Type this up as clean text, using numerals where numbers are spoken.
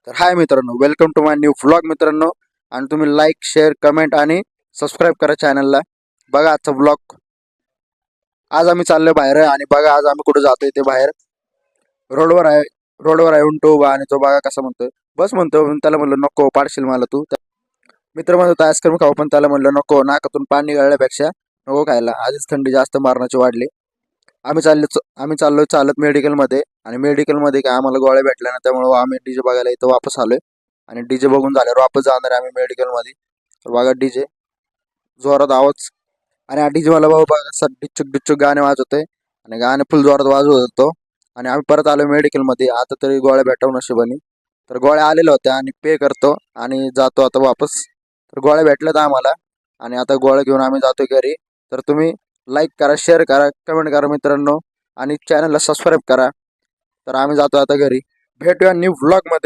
तर हाय मित्रांनो, welcome to my new vlog मित्रांनो. आणि तुम्ही लाईक, शेअर, कमेंट आणि सबस्क्राईब करा चॅनलला. बघा आजचा व्लॉग. आज आम्ही चाललो बाहेर आणि बघा आज आम्ही कुठे जातोय ते बाहेर. रोडवर आहे. रोडवर आहे उंटू उभा आणि तो बघा कसा म्हणतोय. बस म्हणतो, पण त्याला म्हणलं नको, पाडशील मला तू. मित्र म्हणतो आईस्क्रीम खाऊ, पण त्याला म्हणलं नको, नाकातून पाणी गळल्यापेक्षा नको खायला. आधीच थंडी जास्त मारण्याची वाढली. आम्ही चाललोय चालत मेडिकलमध्ये. आणि मेडिकलमध्ये काय आम्हाला गोळ्या भेटल्या ना, त्यामुळे आम्ही डीजे बघायला इथं वापस आलोय. आणि डीजे बघून झाल्यावर वापस जाणार आहे आम्ही मेडिकलमध्ये. तर बघा डीजे जोरात आवाज. आणि हा डीजे मला बाबा बघा असं डिच्चक डिच्चक गाणे वाजवतोय. आणि गाणे फुल जोरात वाजवत होतो. आणि आम्ही परत आलो मेडिकलमध्ये. आता तरी गोळ्या भेटव नशिबानी. तर गोळ्या आलेल्या होत्या आणि पे करतो आणि जातो आता वापस. तर गोळ्या भेटल्यात आम्हाला. आणि आता गोळ्या घेऊन आम्ही जातो घरी. तर तुम्ही लाईक करा, शेअर करा, कमेंट करा मित्रांनो. आणि चॅनलला सबस्क्राईब करा. तर आम्ही जातो आता घरी. भेटूया न्यू व्लॉगमध्ये.